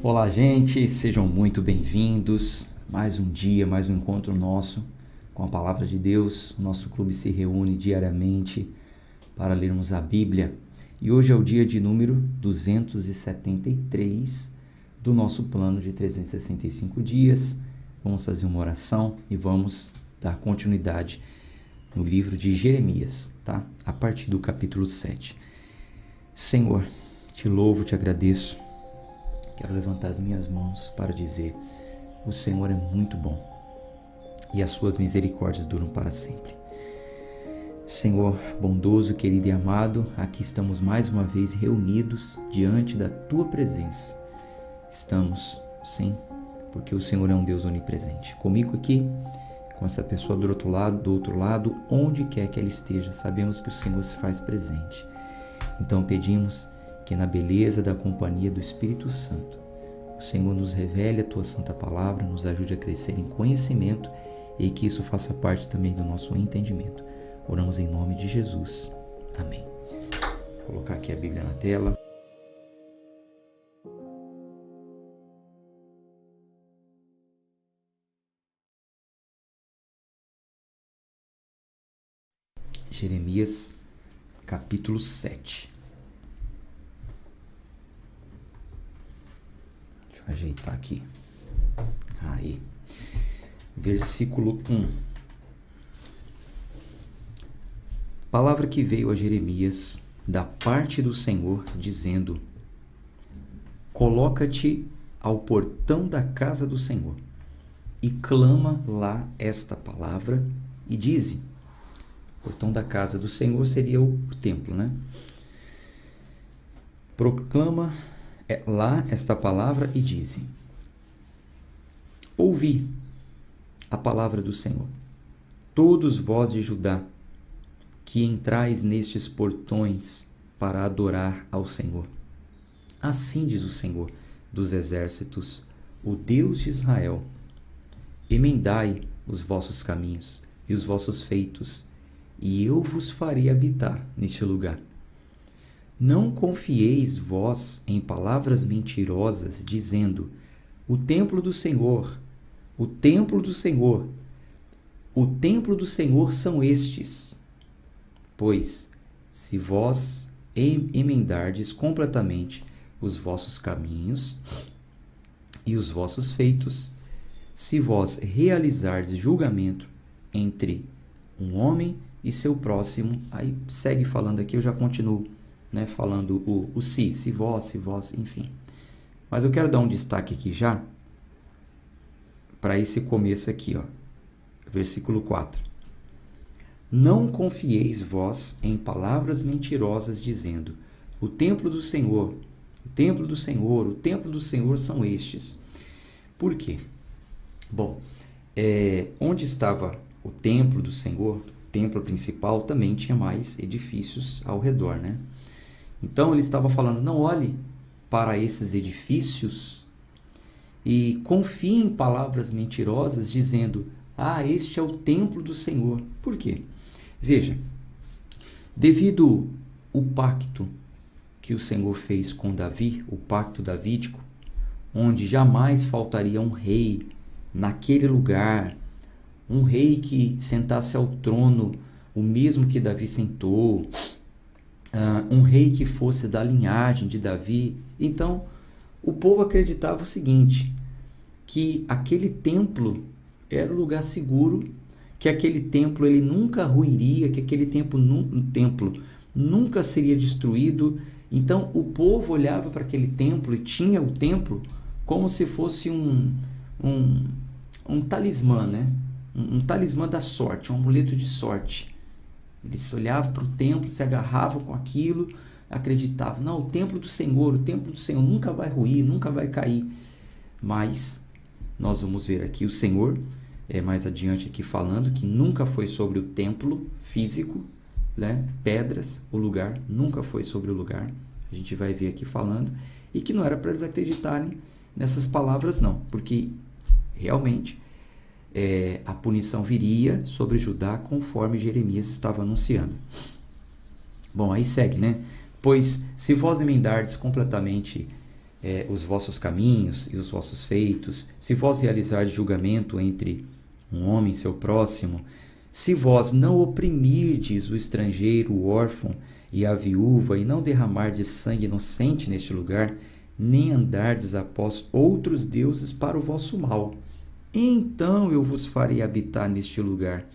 Olá, gente, sejam muito bem-vindos. Mais um dia, mais um encontro nosso com a Palavra de Deus. O nosso clube se reúne diariamente para lermos a Bíblia. E hoje é o dia de número 273 do nosso plano de 365 dias. Vamos fazer uma oração e vamos dar continuidade no livro de Jeremias, tá? A partir do capítulo 7. Senhor, te louvo, te agradeço. Quero levantar as minhas mãos para dizer: o Senhor é muito bom e as suas misericórdias duram para sempre. Senhor, bondoso, querido e amado, aqui estamos mais uma vez reunidos diante da Tua presença. Estamos, sim, porque o Senhor é um Deus onipresente. Comigo aqui, com essa pessoa do outro lado, onde quer que ela esteja, sabemos que o Senhor se faz presente. Então pedimos que na beleza da companhia do Espírito Santo, o Senhor nos revele a Tua Santa Palavra, nos ajude a crescer em conhecimento e que isso faça parte também do nosso entendimento. Oramos em nome de Jesus. Amém. Vou colocar aqui a Bíblia na tela. Jeremias, capítulo 7. Deixa eu ajeitar aqui. Aí. Versículo 1. Palavra que veio a Jeremias da parte do Senhor, dizendo: Coloca-te ao portão da casa do Senhor e clama lá esta palavra e dize. O portão da casa do Senhor seria o templo, né? Proclama lá esta palavra e dize: Ouvi a palavra do Senhor, todos vós de Judá, que entrais nestes portões para adorar ao Senhor. Assim diz o Senhor dos exércitos, o Deus de Israel: Emendai os vossos caminhos e os vossos feitos, e eu vos farei habitar neste lugar. Não confieis vós em palavras mentirosas, dizendo: o templo do Senhor, o templo do Senhor, o templo do Senhor são estes. Pois, se vós emendardes completamente os vossos caminhos e os vossos feitos, se vós realizardes julgamento entre um homem e seu próximo, aí segue falando aqui, eu já continuo, né, falando o se vós, enfim. Mas eu quero dar um destaque aqui já, para esse começo aqui, ó, versículo 4. Não confieis vós em palavras mentirosas, dizendo: o templo do Senhor, o templo do Senhor, o templo do Senhor são estes. Por quê? Bom, onde estava o templo do Senhor, o templo principal, também tinha mais edifícios ao redor, né? Então ele estava falando: não olhe para esses edifícios e confie em palavras mentirosas, dizendo: este é o templo do Senhor. Por quê? Veja, devido ao pacto que o Senhor fez com Davi, o pacto davídico, onde jamais faltaria um rei naquele lugar, um rei que sentasse ao trono o mesmo que Davi sentou, um rei que fosse da linhagem de Davi. Então, o povo acreditava o seguinte, que aquele templo era um lugar seguro, que aquele templo ele nunca ruiria, que aquele templo nunca seria destruído. Então, o povo olhava para aquele templo e tinha o templo como se fosse um talismã, né? Um talismã da sorte, um amuleto de sorte. Eles olhavam para o templo, se agarravam com aquilo, acreditavam: não, o templo do Senhor nunca vai ruir, nunca vai cair. Mas nós vamos ver aqui o Senhor, mais adiante aqui falando que nunca foi sobre o templo físico, né? Pedras, o lugar, nunca foi sobre o lugar. A gente vai ver aqui falando, e que não era para eles acreditarem nessas palavras não, porque realmente a punição viria sobre Judá conforme Jeremias estava anunciando. Bom, aí segue, né? Pois se vós emendardes completamente os vossos caminhos e os vossos feitos, se vós realizardes julgamento entre um homem e seu próximo, se vós não oprimirdes o estrangeiro, o órfão e a viúva, e não derramardes sangue inocente neste lugar, nem andardes após outros deuses para o vosso mal, então eu vos farei habitar neste lugar,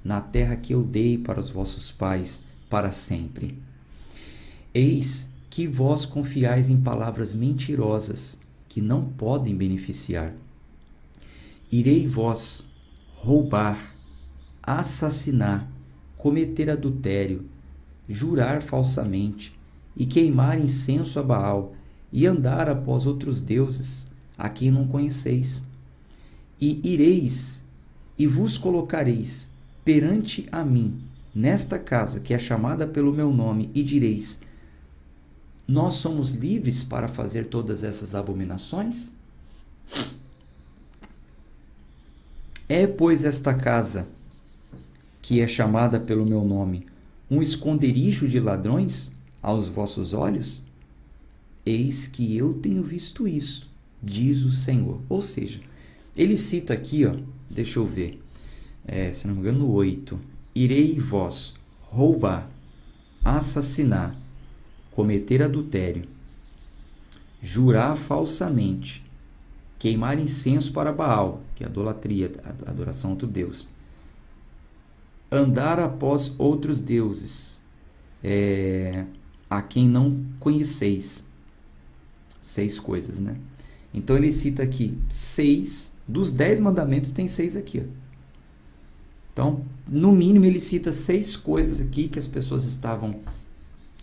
na terra que eu dei para os vossos pais para sempre. Eis que vós confiais em palavras mentirosas, que não podem beneficiar. Irei vós roubar, assassinar, cometer adultério, jurar falsamente, e queimar incenso a Baal, e andar após outros deuses, a quem não conheceis. E ireis, e vos colocareis perante a mim, nesta casa que é chamada pelo meu nome, e direis: nós somos livres para fazer todas essas abominações? É, pois, esta casa, que é chamada pelo meu nome, um esconderijo de ladrões aos vossos olhos? Eis que eu tenho visto isso, diz o Senhor. Ou seja, ele cita aqui, deixa eu ver, se não me engano, 8. Irei vós roubar, assassinar, cometer adultério, jurar falsamente, queimar incenso para Baal, que é a idolatria, a adoração a outro Deus, andar após outros deuses, a quem não conheceis. 6 coisas, né? Então ele cita aqui 6, dos 10 mandamentos tem 6 aqui. Então, no mínimo ele cita 6 coisas aqui que as pessoas estavam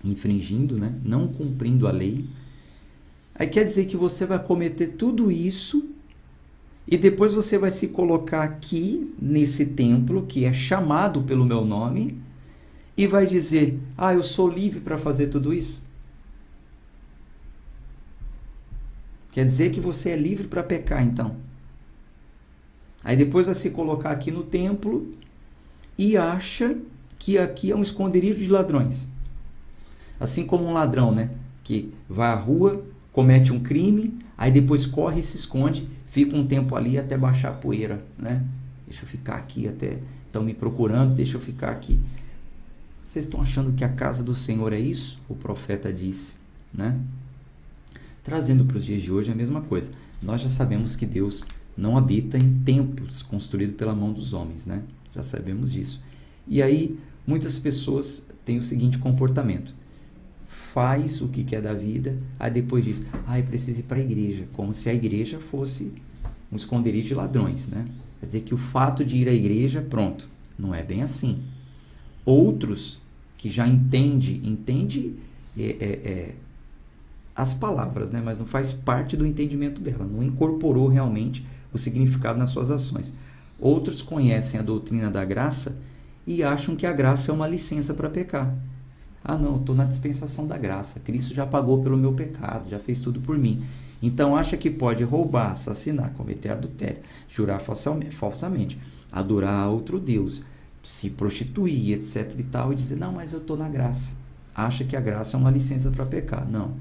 infringindo, né? Não cumprindo a lei. Aí quer dizer que você vai cometer tudo isso e depois você vai se colocar aqui nesse templo que é chamado pelo meu nome e vai dizer: eu sou livre para fazer tudo isso? Quer dizer que você é livre para pecar, então. Aí depois vai se colocar aqui no templo e acha que aqui é um esconderijo de ladrões. Assim como um ladrão, né? Que vai à rua, comete um crime, aí depois corre e se esconde, fica um tempo ali até baixar a poeira, né? Deixa eu ficar aqui até... Estão me procurando, deixa eu ficar aqui. Vocês estão achando que a casa do Senhor é isso? O profeta disse, né? Trazendo para os dias de hoje a mesma coisa. Nós já sabemos que Deus não habita em templos construídos pela mão dos homens, né? Já sabemos disso. E aí, muitas pessoas têm o seguinte comportamento. Faz o que quer da vida, aí depois diz: eu preciso ir para a igreja. Como se a igreja fosse um esconderijo de ladrões, né? Quer dizer que o fato de ir à igreja, pronto. Não é bem assim. Outros que já entende as palavras, né? Mas não faz parte do entendimento dela, não incorporou realmente o significado nas suas ações. Outros conhecem a doutrina da graça e acham que a graça é uma licença para pecar. Não, eu estou na dispensação da graça, Cristo já pagou pelo meu pecado, já fez tudo por mim. Então acha que pode roubar, assassinar, cometer adultério, jurar falsamente, adorar outro Deus, se prostituir, etc e tal, e dizer: não, mas eu estou na graça. Acha que a graça é uma licença para pecar. Não.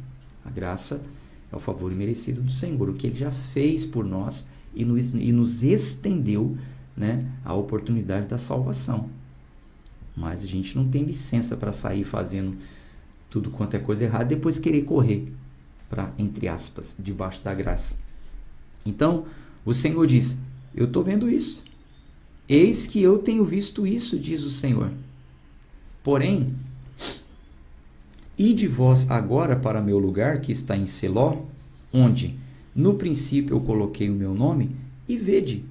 A graça é o favor imerecido do Senhor, o que Ele já fez por nós e nos estendeu, né, a oportunidade da salvação. Mas a gente não tem licença para sair fazendo tudo quanto é coisa errada e depois querer correr para, entre aspas, debaixo da graça. Então, o Senhor diz: eu estou vendo isso. Eis que eu tenho visto isso, diz o Senhor. Porém, ide vós agora para meu lugar, que está em Siló, onde no princípio eu coloquei o meu nome, e vede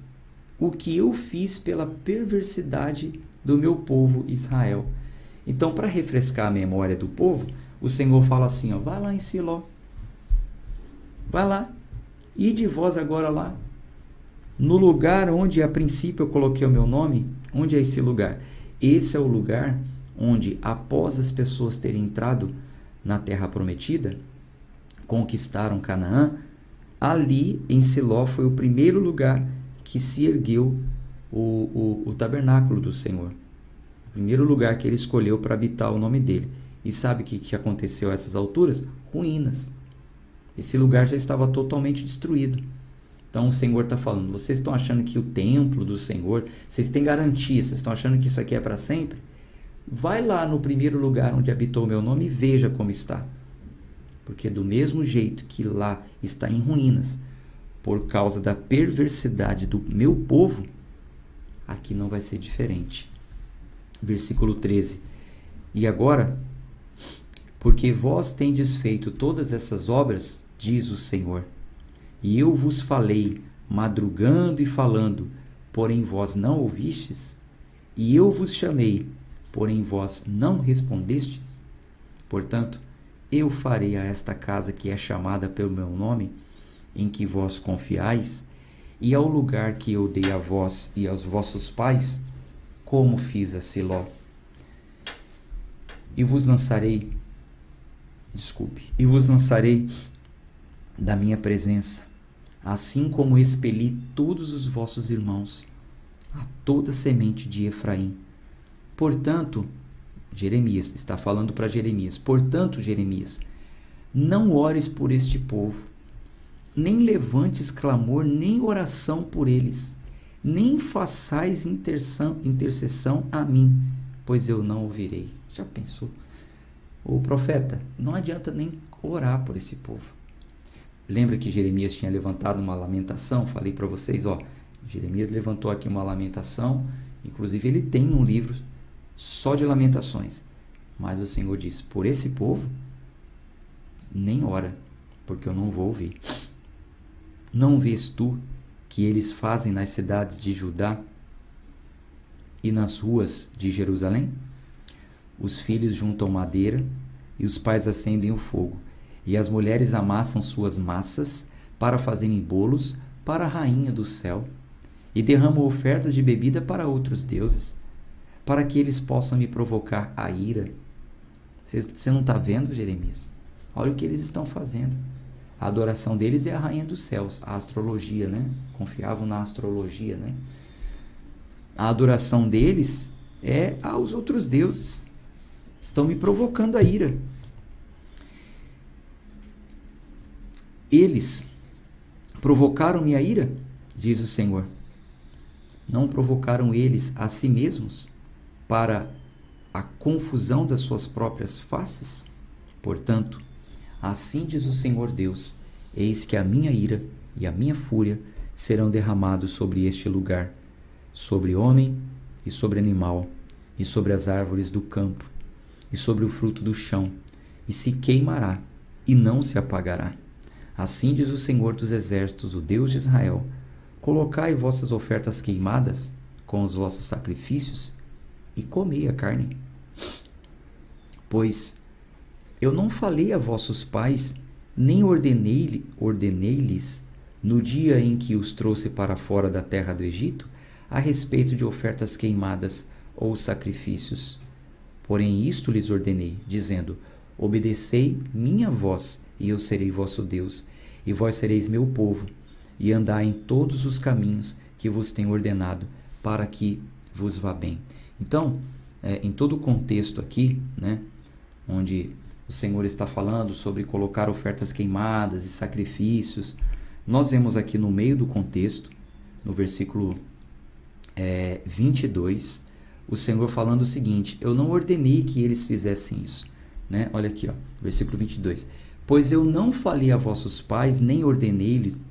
o que eu fiz pela perversidade do meu povo Israel. Então, para refrescar a memória do povo, o Senhor fala assim: vai lá em Siló, vai lá, ide vós agora lá, no lugar onde a princípio eu coloquei o meu nome. Onde é esse lugar? Esse é o lugar onde, após as pessoas terem entrado na terra prometida, conquistaram Canaã. Ali em Siló foi o primeiro lugar que se ergueu o tabernáculo do Senhor. O primeiro lugar que ele escolheu para habitar o nome dele. E sabe o que aconteceu a essas alturas? Ruínas. Esse lugar já estava totalmente destruído. Então o Senhor está falando, vocês estão achando que o templo do Senhor, vocês têm garantia, vocês estão achando que isso aqui é para sempre? Vai lá no primeiro lugar onde habitou o meu nome e veja como está. Porque do mesmo jeito que lá está em ruínas, por causa da perversidade do meu povo, aqui não vai ser diferente. Versículo 13. E agora, porque vós tendes feito todas essas obras, diz o Senhor, e eu vos falei, madrugando e falando, porém vós não ouvistes, e eu vos chamei, porém vós não respondestes. Portanto, eu farei a esta casa que é chamada pelo meu nome, em que vós confiais, e ao lugar que eu dei a vós e aos vossos pais, como fiz a Siló. E vos lançarei da minha presença, assim como expeli todos os vossos irmãos, a toda semente de Efraim. Portanto, Jeremias está falando para Jeremias, portanto, Jeremias, não ores por este povo, nem levantes clamor, nem oração por eles, nem façais intercessão a mim, pois eu não ouvirei. Já pensou? O profeta, não adianta nem orar por esse povo. Lembra que Jeremias tinha levantado uma lamentação? Falei para vocês, Jeremias levantou aqui uma lamentação, inclusive ele tem um livro só de lamentações. Mas o Senhor diz, por esse povo, nem ora, porque eu não vou ouvir. Não vês tu que eles fazem nas cidades de Judá e nas ruas de Jerusalém? Os filhos juntam madeira e os pais acendem o fogo, e as mulheres amassam suas massas para fazerem bolos para a rainha do céu, e derramam ofertas de bebida para outros deuses, para que eles possam me provocar a ira. Você não está vendo, Jeremias? Olha o que eles estão fazendo. A adoração deles é a rainha dos céus, a astrologia, né? Confiavam na astrologia, né? A adoração deles é aos outros deuses. Estão me provocando a ira. Eles provocaram-me a ira, diz o Senhor. Não provocaram eles a si mesmos para a confusão das suas próprias faces? Portanto, assim diz o Senhor Deus, eis que a minha ira e a minha fúria serão derramados sobre este lugar, sobre homem e sobre animal, e sobre as árvores do campo, e sobre o fruto do chão, e se queimará, e não se apagará. Assim diz o Senhor dos Exércitos, o Deus de Israel, colocai vossas ofertas queimadas com os vossos sacrifícios, e comei a carne. Pois eu não falei a vossos pais, nem ordenei-lhes, no dia em que os trouxe para fora da terra do Egito, a respeito de ofertas queimadas ou sacrifícios. Porém isto lhes ordenei, dizendo, obedecei minha voz, e eu serei vosso Deus, e vós sereis meu povo, e andai em todos os caminhos que vos tenho ordenado, para que vos vá bem. Então, em todo o contexto aqui, né, onde o Senhor está falando sobre colocar ofertas queimadas e sacrifícios, nós vemos aqui no meio do contexto, no versículo 22, o Senhor falando o seguinte, eu não ordenei que eles fizessem isso. Né? Olha aqui, versículo 22. Pois eu não falei a vossos pais, nem ordenei-lhes,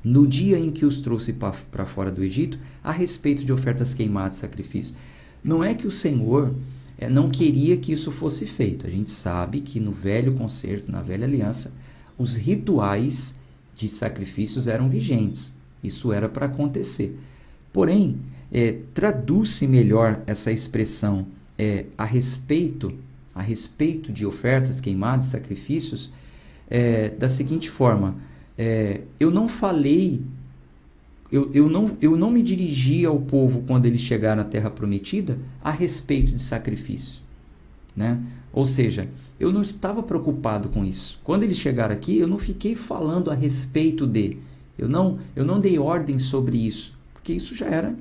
no dia em que os trouxe para fora do Egito, a respeito de ofertas queimadas e sacrifícios. Não é que o Senhor não queria que isso fosse feito. A gente sabe que no velho concerto, na velha aliança, os rituais de sacrifícios eram vigentes. Isso era para acontecer. Porém, traduz-se melhor essa expressão a respeito de ofertas queimadas e sacrifícios da seguinte forma. Eu não falei, eu não me dirigi ao povo quando eles chegaram à terra prometida a respeito de sacrifício, né? Ou seja, eu não estava preocupado com isso. Quando eles chegaram aqui, eu não fiquei falando a respeito de, eu não dei ordem sobre isso, porque isso já era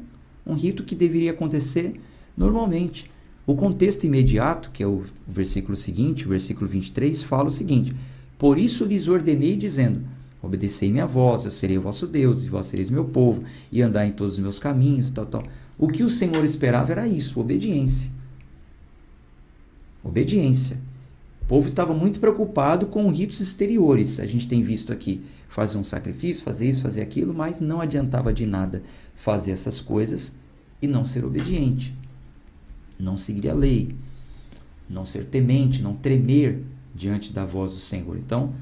um rito que deveria acontecer normalmente. O contexto imediato, que é o versículo seguinte, o versículo 23, fala o seguinte, Por isso lhes ordenei, dizendo: obedecei-me a vós, eu serei o vosso Deus, e vós sereis meu povo, e andai em todos os meus caminhos, tal, tal. O que o Senhor esperava era isso, obediência. Obediência. O povo estava muito preocupado com ritos exteriores. A gente tem visto aqui fazer um sacrifício, fazer isso, fazer aquilo, mas não adiantava de nada fazer essas coisas e não ser obediente, não seguir a lei, não ser temente, não tremer diante da voz do Senhor. Então,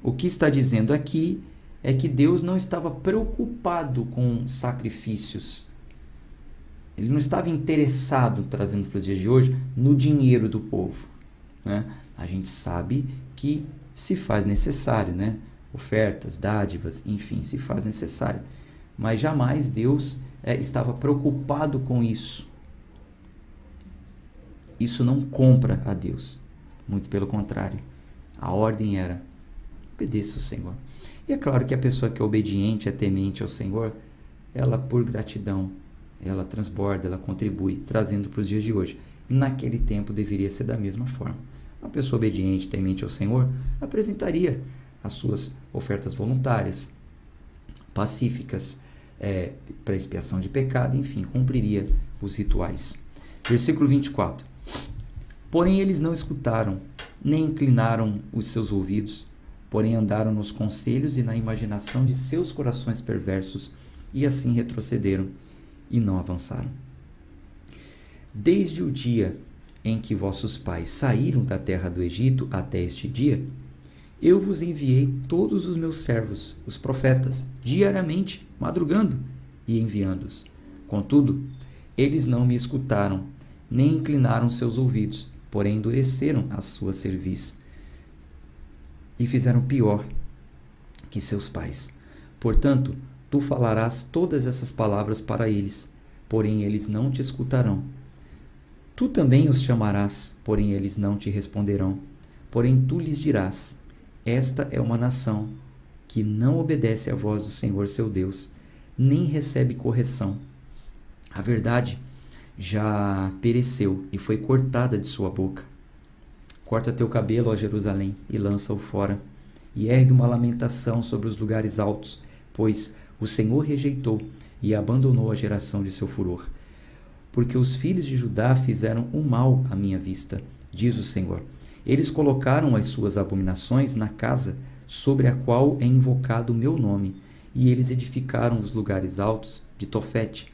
o que está dizendo aqui é que Deus não estava preocupado com sacrifícios. Ele não estava interessado, trazendo para os dias de hoje, no dinheiro do povo, né? A gente sabe que se faz necessário, né? Ofertas, dádivas, enfim, se faz necessário. Mas jamais Deus estava preocupado com isso. Isso não compra a Deus. Muito pelo contrário. A ordem era: obedeça ao Senhor. E é claro que a pessoa que é obediente, é temente ao Senhor, ela, por gratidão, ela transborda, ela contribui, trazendo para os dias de hoje. Naquele tempo deveria ser da mesma forma. Uma pessoa obediente, temente ao Senhor, apresentaria as suas ofertas voluntárias, pacíficas, para expiação de pecado, enfim, cumpriria os rituais. Versículo 24. Porém eles não escutaram, nem inclinaram os seus ouvidos, porém andaram nos conselhos e na imaginação de seus corações perversos, e assim retrocederam e não avançaram. Desde o dia em que vossos pais saíram da terra do Egito até este dia, eu vos enviei todos os meus servos, os profetas, diariamente, madrugando e enviando-os. Contudo, eles não me escutaram, nem inclinaram seus ouvidos, porém endureceram a sua cerviz e fizeram pior que seus pais. Portanto, tu falarás todas essas palavras para eles, porém eles não te escutarão. Tu também os chamarás, porém eles não te responderão. Porém tu lhes dirás: esta é uma nação que não obedece à voz do Senhor seu Deus, nem recebe correção. A verdade já pereceu e foi cortada de sua boca. Corta teu cabelo, ó Jerusalém, e lança-o fora, e ergue uma lamentação sobre os lugares altos, pois o Senhor rejeitou e abandonou a geração de seu furor. Porque os filhos de Judá fizeram o mal à minha vista, diz o Senhor. Eles colocaram as suas abominações na casa sobre a qual é invocado o meu nome, e eles edificaram os lugares altos de Tofete,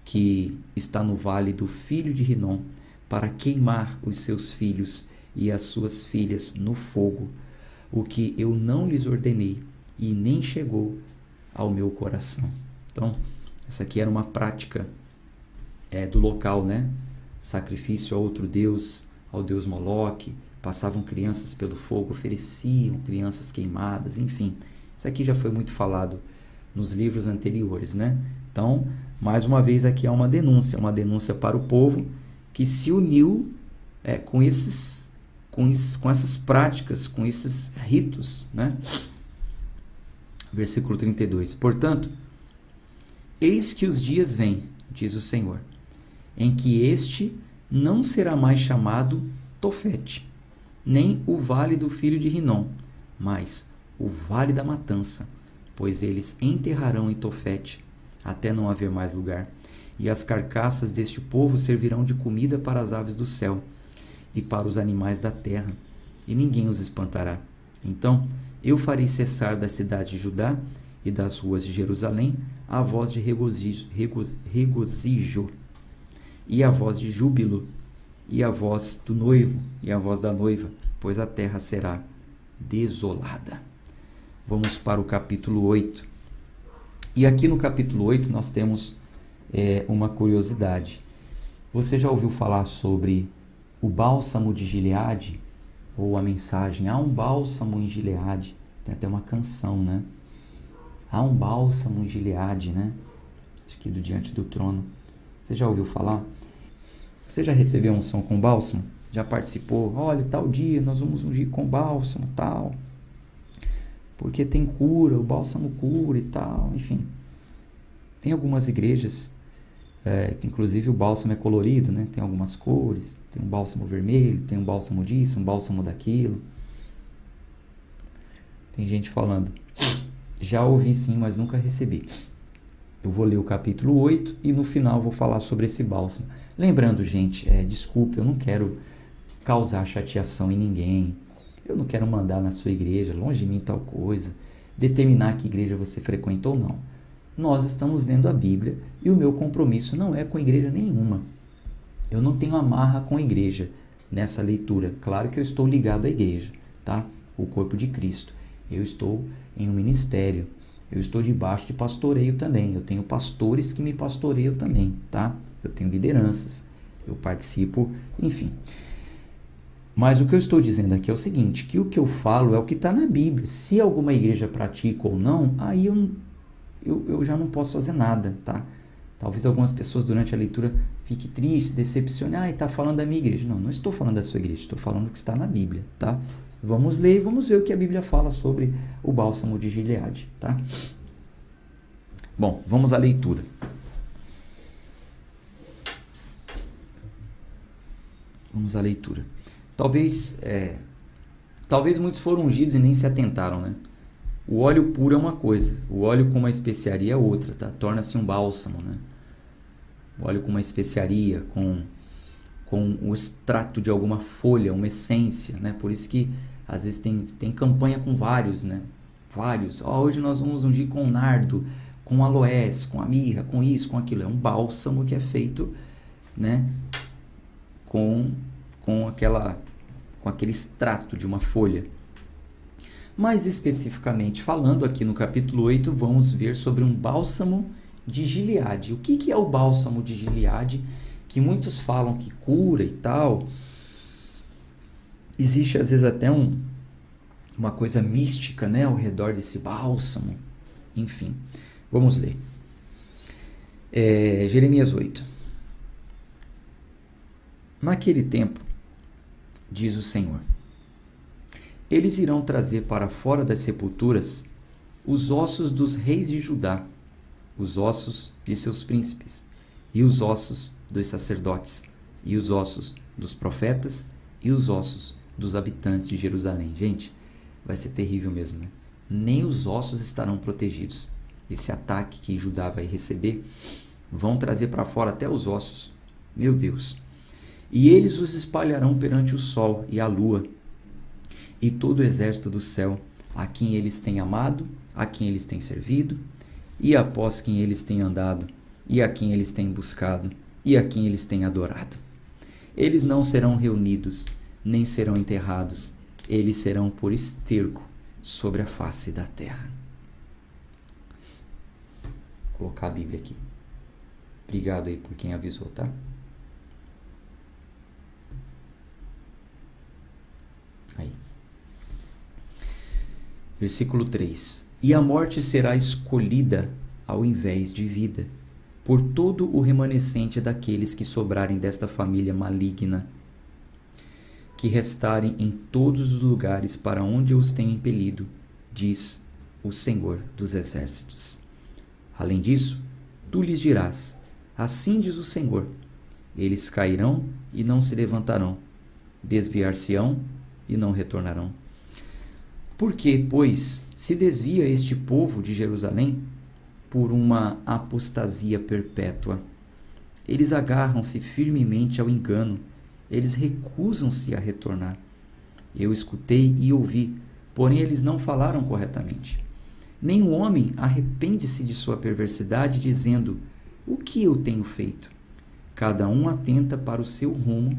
que está no vale do filho de Rinom, para queimar os seus filhos e as suas filhas no fogo, o que eu não lhes ordenei, e nem chegou ao meu coração. Então, essa aqui era uma prática do local, né? Sacrifício a outro deus, ao deus Moloque, passavam crianças pelo fogo, ofereciam crianças queimadas, enfim. Isso aqui já foi muito falado nos livros anteriores, né? Então, mais uma vez aqui há uma denúncia para o povo que se uniu com essas práticas, com esses ritos, né? Versículo 32. Portanto, eis que os dias vêm, diz o Senhor, em que este não será mais chamado Tofete, nem o vale do filho de Rinom, mas o vale da matança, pois eles enterrarão em Tofete, até não haver mais lugar, e as carcaças deste povo servirão de comida para as aves do céu e para os animais da terra, e ninguém os espantará. Então eu farei cessar das cidades de Judá e das ruas de Jerusalém a voz de regozijo, e a voz de júbilo, e a voz do noivo, e a voz da noiva, pois a terra será desolada. Vamos para o capítulo 8. E aqui no capítulo 8 nós temos uma curiosidade. Você já ouviu falar sobre o bálsamo de Gileade? Ou a mensagem, há um bálsamo em Gileade. Tem até uma canção, né? Há um bálsamo em Gileade, né? Acho que do Diante do Trono. Você já ouviu falar? Você já recebeu unção com bálsamo? Já participou? Olha, tal dia nós vamos ungir com bálsamo, tal. Porque tem cura, o bálsamo cura e tal, enfim. Tem algumas igrejas que inclusive o bálsamo é colorido, né? Tem algumas cores, tem um bálsamo vermelho, tem um bálsamo disso, um bálsamo daquilo. Tem gente falando, já ouvi sim, mas nunca recebi. Eu vou ler o capítulo 8 e no final vou falar sobre esse bálsamo. Lembrando, gente, desculpe, eu não quero causar chateação em ninguém. Eu não quero mandar na sua igreja, longe de mim tal coisa, determinar que igreja você frequenta ou não. Nós estamos lendo a Bíblia e o meu compromisso não é com igreja nenhuma. Eu não tenho amarra com a igreja nessa leitura. Claro que eu estou ligado à igreja, tá? O corpo de Cristo. Eu estou em um ministério. Eu estou debaixo de pastoreio também. Eu tenho pastores que me pastoreiam também, tá? Eu tenho lideranças. Eu participo, enfim. Mas o que eu estou dizendo aqui é o seguinte, que o que eu falo é o que está na Bíblia. Se alguma igreja pratica ou não, aí eu já não posso fazer nada, tá? Talvez algumas pessoas durante a leitura fiquem tristes, decepcionadas, está falando da minha igreja. Não, não estou falando da sua igreja, estou falando do que está na Bíblia, tá? Vamos ler e vamos ver o que a Bíblia fala sobre o bálsamo de Gileade, tá? Bom, vamos à leitura. Vamos à leitura. Talvez muitos foram ungidos e nem se atentaram, né? O óleo puro é uma coisa, o óleo com uma especiaria é outra, tá? Torna-se um bálsamo, né? O óleo com uma especiaria, com o extrato de alguma folha, uma essência, né? Por isso que às vezes tem campanha com vários, né? Vários. Hoje nós vamos ungir com nardo, com aloés, com a mirra, com isso, com aquilo. É um bálsamo que é feito, né? Com aquele extrato de uma folha. Mais especificamente falando, aqui no capítulo 8, vamos ver sobre um bálsamo de Gileade. O que é o bálsamo de Gileade? Que muitos falam que cura e tal. Existe às vezes até uma coisa mística, né, ao redor desse bálsamo. Enfim, vamos ler. Jeremias 8. Naquele tempo, diz o Senhor, eles irão trazer para fora das sepulturas os ossos dos reis de Judá, os ossos de seus príncipes, e os ossos dos sacerdotes, e os ossos dos profetas, e os ossos dos habitantes de Jerusalém. Gente, vai ser terrível mesmo, né? Nem os ossos estarão protegidos. Esse ataque que Judá vai receber, vão trazer para fora até os ossos. Meu Deus! E eles os espalharão perante o sol e a lua, e todo o exército do céu, a quem eles têm amado, a quem eles têm servido, e após quem eles têm andado, e a quem eles têm buscado, e a quem eles têm adorado. Eles não serão reunidos, nem serão enterrados, eles serão por esterco sobre a face da terra. Vou colocar a Bíblia aqui. Obrigado aí por quem avisou, tá? Aí. Versículo 3. E a morte será escolhida ao invés de vida, por todo o remanescente daqueles que sobrarem desta família maligna, que restarem em todos os lugares para onde eu os tenho impelido, diz o Senhor dos Exércitos. Além disso, tu lhes dirás, assim diz o Senhor, eles cairão e não se levantarão, desviar-se-ão e não retornarão. Porque, pois, se desvia este povo de Jerusalém por uma apostasia perpétua? Eles agarram-se firmemente ao engano, eles recusam-se a retornar. Eu escutei e ouvi, porém eles não falaram corretamente. Nenhum homem arrepende-se de sua perversidade, dizendo, o que eu tenho feito? Cada um atenta para o seu rumo,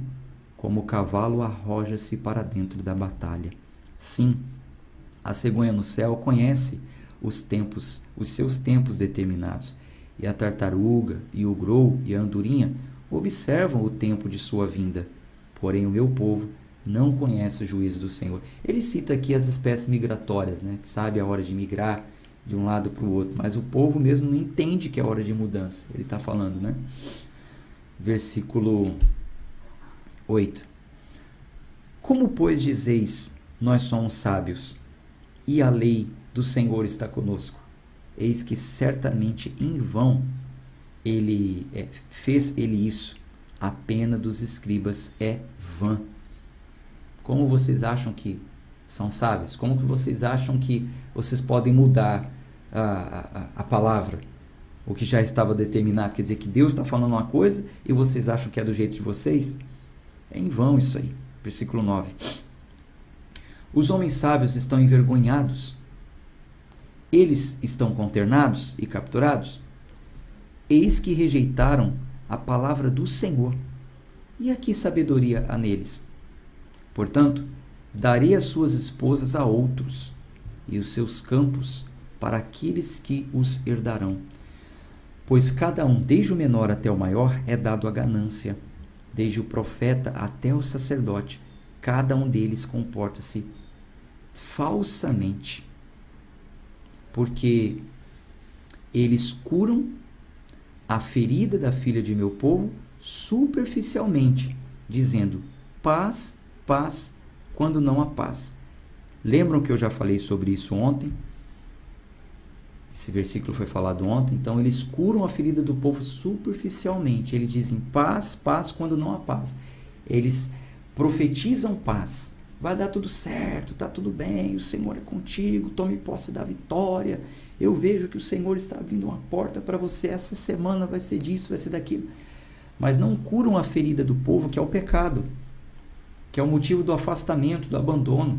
como o cavalo arroja-se para dentro da batalha. Sim, a cegonha no céu conhece os seus tempos determinados, e a tartaruga, e o grou, e a andorinha observam o tempo de sua vinda. Porém, o meu povo não conhece o juízo do Senhor. Ele cita aqui as espécies migratórias, né, que sabe a hora de migrar de um lado para o outro, mas o povo mesmo não entende que é a hora de mudança. Ele está falando, né? Versículo 8. Como, pois, dizeis, nós somos sábios, e a lei do Senhor está conosco? Eis que certamente em vão fez ele isso. A pena dos escribas é vã. Como vocês acham que são sábios? Como que vocês acham que vocês podem mudar a palavra? O que já estava determinado, quer dizer que Deus está falando uma coisa e vocês acham que é do jeito de vocês? É em vão isso aí. Versículo 9. Os homens sábios estão envergonhados. Eles estão consternados e capturados. Eis que rejeitaram a palavra do Senhor. E a que sabedoria há neles? Portanto, darei as suas esposas a outros, e os seus campos para aqueles que os herdarão. Pois cada um, desde o menor até o maior, é dado a ganância. Desde o profeta até o sacerdote, cada um deles comporta-se falsamente. Porque eles curam a ferida da filha de meu povo superficialmente, dizendo paz, paz, quando não há paz. Lembram que eu já falei sobre isso ontem? Esse versículo foi falado ontem. Então, eles curam a ferida do povo superficialmente. Eles dizem paz, paz, quando não há paz. Eles profetizam paz. Vai dar tudo certo, está tudo bem, o Senhor é contigo, tome posse da vitória. Eu vejo que o Senhor está abrindo uma porta para você. Essa semana vai ser disso, vai ser daquilo. Mas não curam a ferida do povo, que é o pecado, que é o motivo do afastamento, do abandono.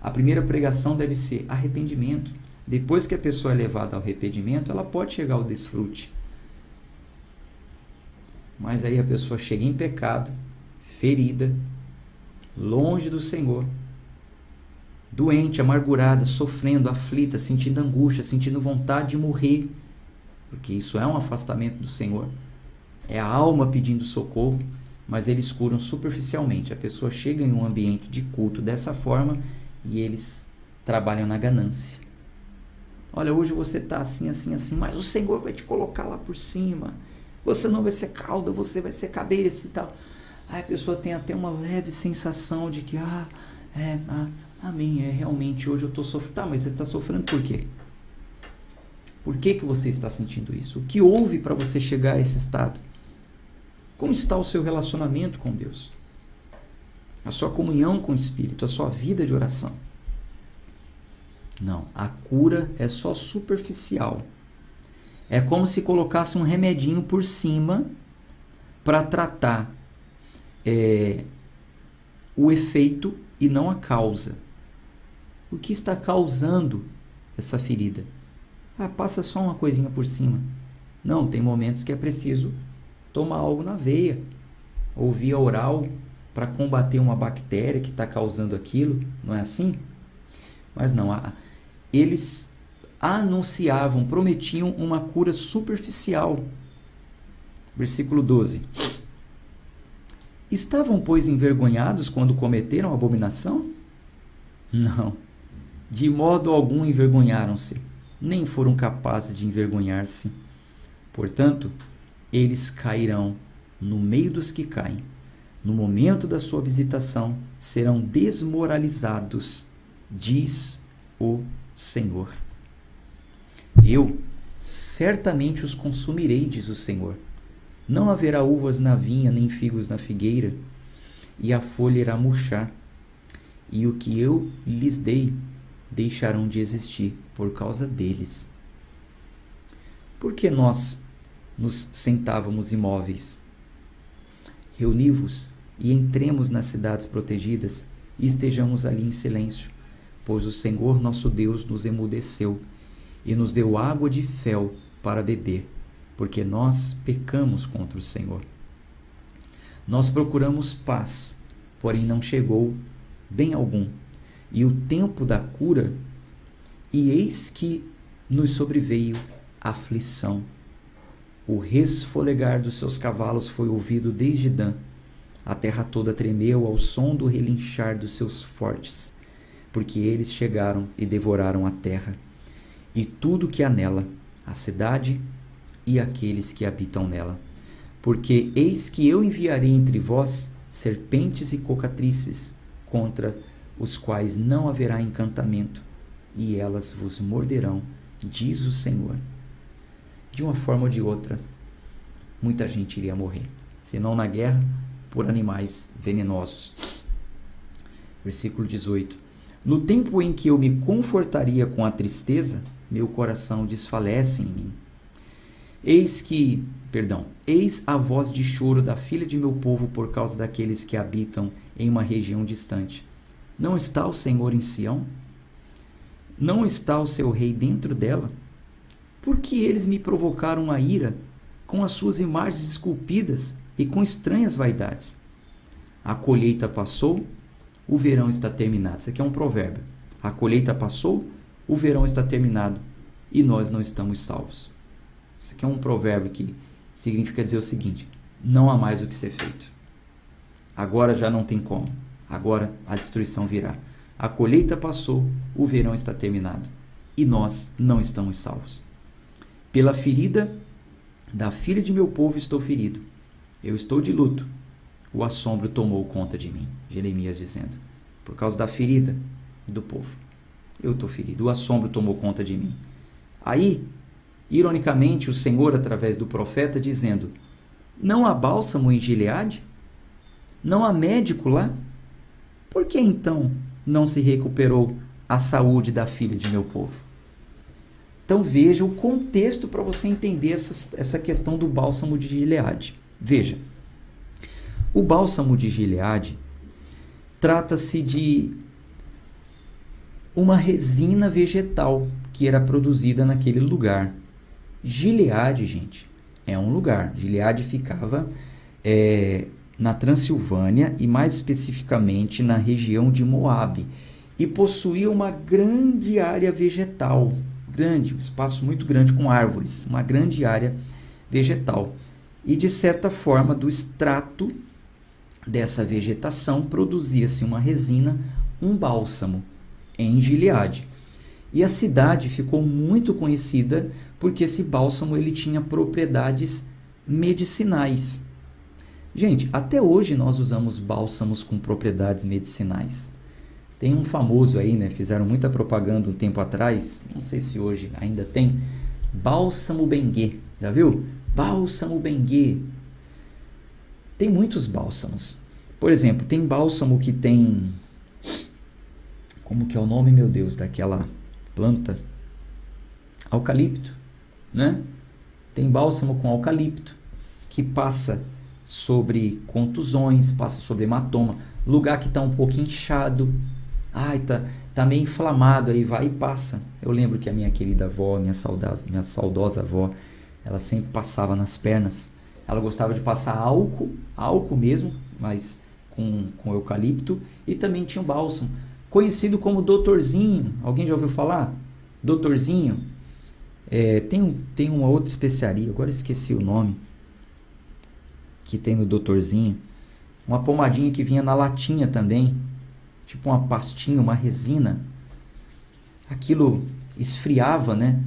A primeira pregação deve ser arrependimento. Depois que a pessoa é levada ao arrependimento, ela pode chegar ao desfrute. Mas aí a pessoa chega em pecado, ferida, longe do Senhor, doente, amargurada, sofrendo, aflita, sentindo angústia, sentindo vontade de morrer, porque isso é um afastamento do Senhor. É a alma pedindo socorro, mas eles curam superficialmente. A pessoa chega em um ambiente de culto dessa forma e eles trabalham na ganância. Olha, hoje você está assim, assim, assim, mas o Senhor vai te colocar lá por cima. Você não vai ser cauda, você vai ser cabeça e tal. Aí a pessoa tem até uma leve sensação de que, amém, realmente hoje eu estou sofrendo. Tá, mas você está sofrendo por quê? Por que você está sentindo isso? O que houve para você chegar a esse estado? Como está o seu relacionamento com Deus? A sua comunhão com o Espírito, a sua vida de oração? Não, a cura é só superficial. É como se colocasse um remedinho por cima para tratar o efeito e não a causa. O que está causando essa ferida? Passa só uma coisinha por cima. Não, tem momentos que é preciso tomar algo na veia, ou via oral, para combater uma bactéria que está causando aquilo. Não é assim? Mas não, eles anunciavam, prometiam uma cura superficial. Versículo 12. Estavam, pois, envergonhados quando cometeram abominação? Não, de modo algum envergonharam-se, nem foram capazes de envergonhar-se. Portanto, eles cairão no meio dos que caem. No momento da sua visitação, serão desmoralizados, diz o Senhor. Eu certamente os consumirei, diz o Senhor. Não haverá uvas na vinha, nem figos na figueira, e a folha irá murchar. E o que eu lhes dei, deixarão de existir por causa deles. Por que nós nos sentávamos imóveis? Reuni-vos e entremos nas cidades protegidas e estejamos ali em silêncio, pois o Senhor nosso Deus nos emudeceu e nos deu água de fel para beber, porque nós pecamos contra o Senhor. Nós procuramos paz, porém não chegou bem algum, e o tempo da cura, e eis que nos sobreveio aflição. O resfolegar dos seus cavalos foi ouvido desde Dan. A terra toda tremeu ao som do relinchar dos seus fortes, porque eles chegaram e devoraram a terra, e tudo que há nela, a cidade e aqueles que habitam nela. Porque eis que eu enviarei entre vós serpentes e cocatrizes, contra os quais não haverá encantamento, e elas vos morderão, diz o Senhor. De uma forma ou de outra, muita gente iria morrer, senão na guerra, por animais venenosos. Versículo 18. No tempo em que eu me confortaria com a tristeza, meu coração desfalece em mim. Eis a voz de choro da filha de meu povo por causa daqueles que habitam em uma região distante. Não está o Senhor em Sião? Não está o seu rei dentro dela? Por que eles me provocaram a ira com as suas imagens esculpidas e com estranhas vaidades? A colheita passou, o verão está terminado. Isso aqui é um provérbio. A colheita passou, o verão está terminado e nós não estamos salvos. Isso aqui é um provérbio que significa dizer o seguinte: não há mais o que ser feito. Agora já não tem como. Agora a destruição virá. A colheita passou, o verão está terminado e nós não estamos salvos. Pela ferida da filha de meu povo estou ferido. Eu estou de luto. O assombro tomou conta de mim. Jeremias dizendo: por causa da ferida do povo, eu estou ferido. O assombro tomou conta de mim. Aí, ironicamente, o Senhor, através do profeta, dizendo: não há bálsamo em Gileade? Não há médico lá? Por que então não se recuperou a saúde da filha de meu povo? Então veja o contexto para você entender essa questão do bálsamo de Gileade. Veja, o bálsamo de Gileade trata-se de uma resina vegetal que era produzida naquele lugar. Gileade, gente, é um lugar. Gileade ficava na Transilvânia e mais especificamente na região de Moabe, e possuía uma grande área vegetal, um espaço muito grande com árvores, uma grande área vegetal. E de certa forma, do extrato dessa vegetação produzia-se uma resina, um bálsamo em Gileade. E a cidade ficou muito conhecida porque esse bálsamo ele tinha propriedades medicinais. Gente, até hoje nós usamos bálsamos com propriedades medicinais. Tem um famoso aí, né? Fizeram muita propaganda um tempo atrás, não sei se hoje ainda tem, bálsamo Benguê. Já viu? Bálsamo Benguê. Tem muitos bálsamos. Por exemplo, tem bálsamo que tem... Como que é o nome, meu Deus, daquela planta? Eucalipto, né? Tem bálsamo com eucalipto, que passa sobre contusões, passa sobre hematoma, lugar que está um pouco inchado, tá meio inflamado, aí vai e passa. Eu lembro que a minha querida avó, minha saudosa avó, ela sempre passava nas pernas. Ela gostava de passar álcool mesmo, mas com eucalipto, e também tinha o bálsamo, conhecido como doutorzinho. Alguém já ouviu falar? Doutorzinho. Tem uma outra especiaria, agora esqueci o nome, que tem no doutorzinho. Uma pomadinha que vinha na latinha também, tipo uma pastinha, uma resina. Aquilo esfriava, né?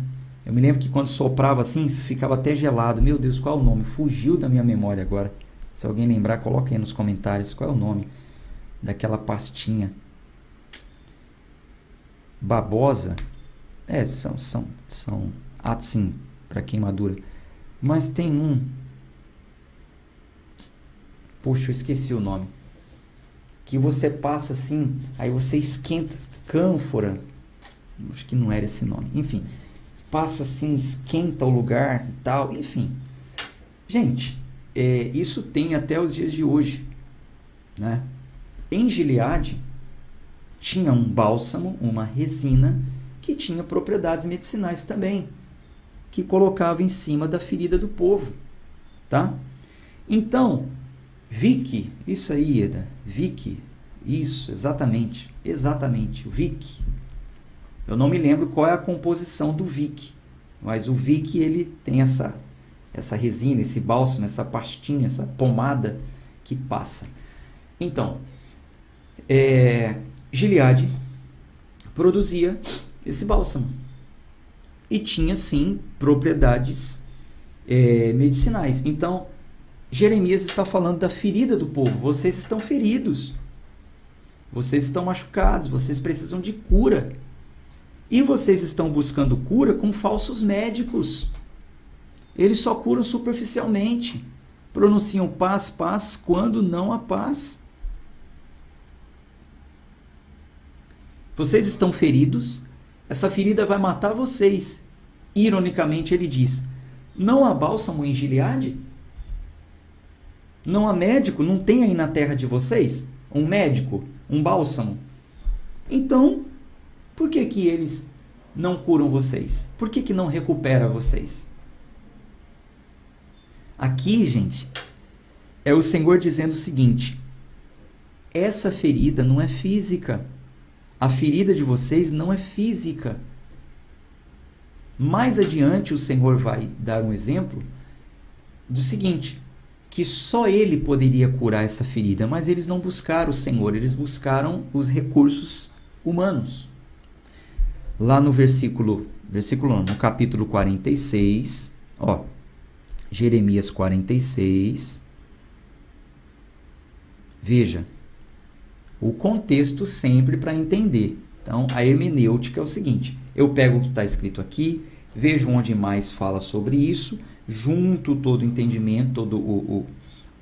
Eu me lembro que quando soprava assim, ficava até gelado. Meu Deus, qual é o nome? Fugiu da minha memória agora. Se alguém lembrar, coloque aí nos comentários qual é o nome daquela pastinha. Babosa. São assim, para queimadura. Mas tem um... Poxa, eu esqueci o nome. Que você passa assim, aí você esquenta. Cânfora. Acho que não era esse nome. Enfim, passa assim, esquenta o lugar e tal. Enfim. Gente, isso tem até os dias de hoje, né? Em Gileade, tinha um bálsamo, uma resina, que tinha propriedades medicinais também, que colocava em cima da ferida do povo, tá? Então, Vick, isso aí, Eda, Vick, isso, exatamente, o Vick. Eu não me lembro qual é a composição do Vick, mas o Vick, ele tem essa resina, esse bálsamo, essa pastinha, essa pomada que passa. Então, Gileade produzia esse bálsamo e tinha sim propriedades medicinais. Então Jeremias está falando da ferida do povo. Vocês estão feridos, vocês estão machucados, vocês precisam de cura, e vocês estão buscando cura com falsos médicos. Eles só curam superficialmente, pronunciam paz, quando não há paz. Vocês estão feridos, essa ferida vai matar vocês. Ironicamente ele diz, não há bálsamo em Gileade? Não há médico? Não tem aí na terra de vocês um médico, um bálsamo? Então, por que que eles não curam vocês? Por que que não recupera vocês? Aqui, gente, é o Senhor dizendo o seguinte, essa ferida não é física. A ferida de vocês não é física. Mais adiante o Senhor vai dar um exemplo do seguinte, que só Ele poderia curar essa ferida, mas eles não buscaram o Senhor, eles buscaram os recursos humanos. Lá no no capítulo 46, Jeremias 46, veja, o contexto sempre para entender. Então, a hermenêutica é o seguinte, eu pego o que está escrito aqui, vejo onde mais fala sobre isso, junto todo o entendimento, todo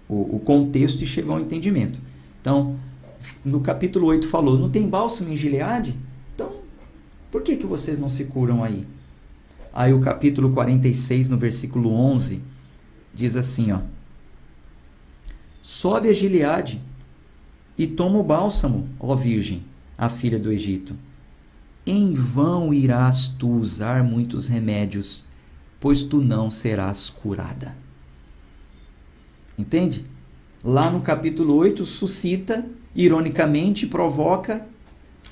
o contexto e chego ao entendimento. Então, no capítulo 8 falou, não tem bálsamo em Gileade? Então, por que que vocês não se curam aí? Aí o capítulo 46, no versículo 11, diz assim, sobe a Gileade e toma o bálsamo, ó virgem, a filha do Egito. Em vão irás tu usar muitos remédios, pois tu não serás curada. Entende? Lá no capítulo 8 suscita, ironicamente, provoca.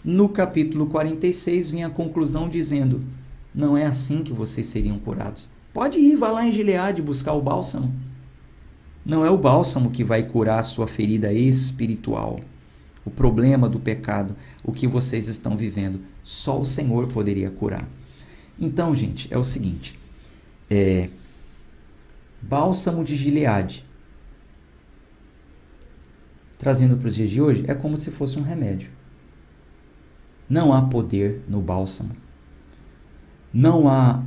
No capítulo 46 vem a conclusão dizendo, não é assim que vocês seriam curados. Pode ir, vá lá em Gileade buscar o bálsamo. Não é o bálsamo que vai curar a sua ferida espiritual. O problema do pecado, o que vocês estão vivendo, só o Senhor poderia curar. Então, gente, é o seguinte, bálsamo de Gileade, trazendo para os dias de hoje, é como se fosse um remédio. Não há poder no bálsamo, não há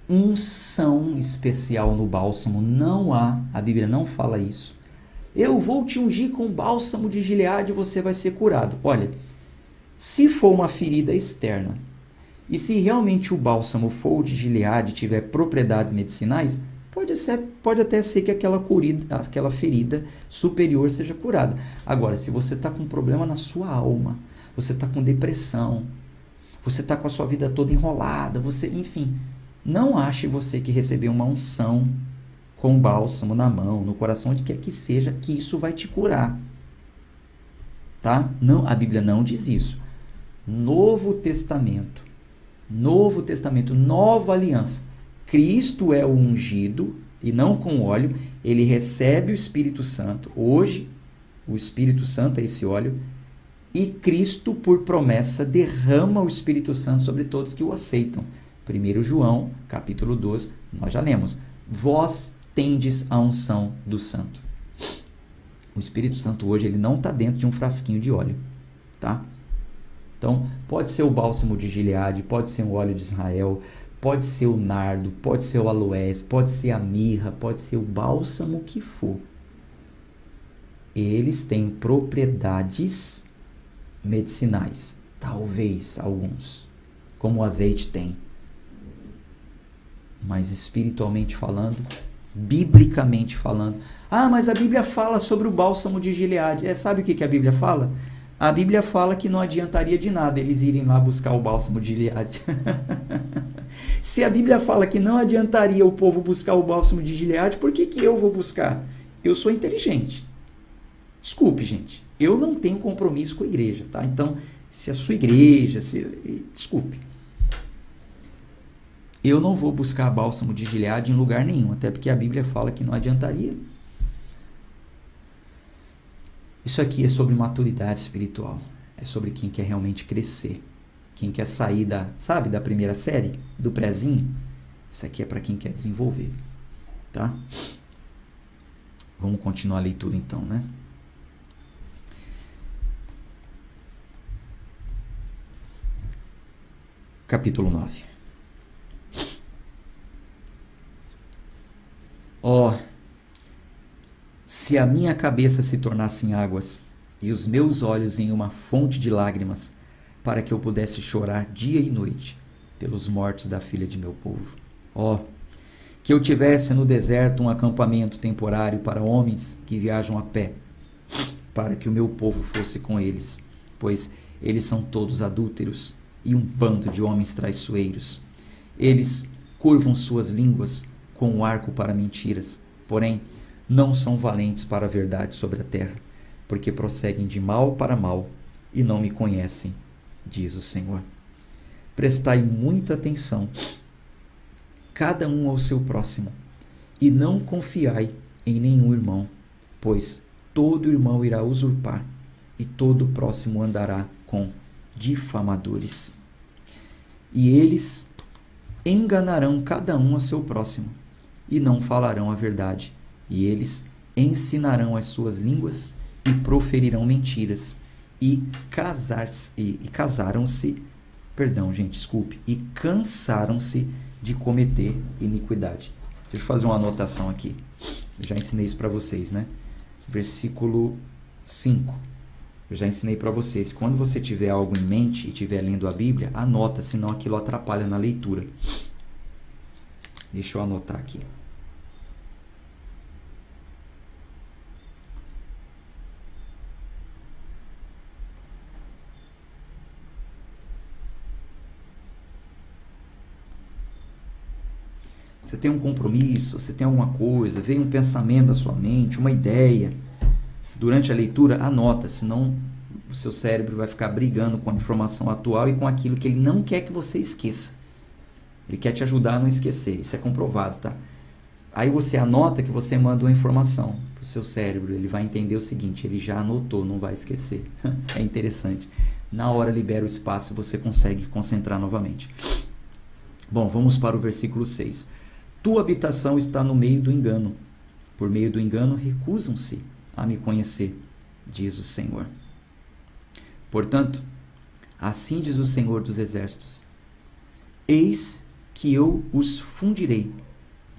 unção especial no bálsamo, não há, a Bíblia não fala isso. Eu vou te ungir com bálsamo de Gileade e você vai ser curado. Olha, se for uma ferida externa e se realmente o bálsamo for de Gileade tiver propriedades medicinais, pode até ser que aquela ferida superior seja curada. Agora, se você está com um problema na sua alma, você está com depressão, você está com a sua vida toda enrolada, enfim, não ache você que recebeu uma unção com bálsamo na mão, no coração, onde quer que seja, que isso vai te curar. Tá? Não, a Bíblia não diz isso. Novo Testamento, nova aliança. Cristo é o ungido, e não com óleo, ele recebe o Espírito Santo. Hoje, o Espírito Santo é esse óleo, e Cristo, por promessa, derrama o Espírito Santo sobre todos que o aceitam. 1 João, capítulo 12, nós já lemos. Vós tendes a unção do santo. O Espírito Santo hoje ele não está dentro de um frasquinho de óleo, tá? Então, pode ser o bálsamo de Gileade, pode ser o óleo de Israel, pode ser o nardo, pode ser o aloés, pode ser a mirra, pode ser o bálsamo que for. Eles têm propriedades medicinais, talvez alguns, como o azeite tem. Mas espiritualmente falando, biblicamente falando, mas a Bíblia fala sobre o bálsamo de Gileade. Sabe o que a Bíblia fala? A Bíblia fala que não adiantaria de nada eles irem lá buscar o bálsamo de Gileade. Se a Bíblia fala que não adiantaria o povo buscar o bálsamo de Gileade, por que eu vou buscar? Eu sou inteligente. Desculpe, gente. Eu não tenho compromisso com a igreja, tá? Então, se a sua igreja... Desculpe. Eu não vou buscar bálsamo de Gileade em lugar nenhum, até porque a Bíblia fala que não adiantaria. Isso aqui é sobre maturidade espiritual. É sobre quem quer realmente crescer. Quem quer sair da primeira série, do prézinho. Isso aqui é para quem quer desenvolver. Tá? Vamos continuar a leitura então, né? Capítulo 9. Se a minha cabeça se tornasse em águas e os meus olhos em uma fonte de lágrimas, para que eu pudesse chorar dia e noite pelos mortos da filha de meu povo. Ó, que eu tivesse no deserto um acampamento temporário para homens que viajam a pé, para que o meu povo fosse com eles, pois eles são todos adúlteros e um bando de homens traiçoeiros. Eles curvam suas línguas com o arco para mentiras, porém não são valentes para a verdade sobre a terra, porque prosseguem de mal para mal e não me conhecem, diz o Senhor. Prestai muita atenção, cada um ao seu próximo, e não confiai em nenhum irmão, pois todo irmão irá usurpar, e todo próximo andará com difamadores. E eles enganarão cada um a seu próximo, e não falarão a verdade, e eles ensinarão as suas línguas e proferirão mentiras, e cansaram-se de cometer iniquidade. Deixa eu fazer uma anotação aqui. Eu já ensinei isso para vocês, né? Versículo 5. Eu já ensinei para vocês. Quando você tiver algo em mente e estiver lendo a Bíblia, anota, senão aquilo atrapalha na leitura. Deixa eu anotar aqui. Você tem um compromisso, você tem alguma coisa, veio um pensamento à sua mente, uma ideia. Durante a leitura, anota, senão o seu cérebro vai ficar brigando com a informação atual e com aquilo que ele não quer que você esqueça. Ele quer te ajudar a não esquecer, isso é comprovado, tá? Aí você anota que você manda uma informação para o seu cérebro, ele vai entender o seguinte, ele já anotou, não vai esquecer. É interessante. Na hora libera o espaço e você consegue concentrar novamente. Bom, vamos para o versículo 6. Tua habitação está no meio do engano. Por meio do engano recusam-se a me conhecer, diz o Senhor. Portanto, assim diz o Senhor dos Exércitos: eis que eu os fundirei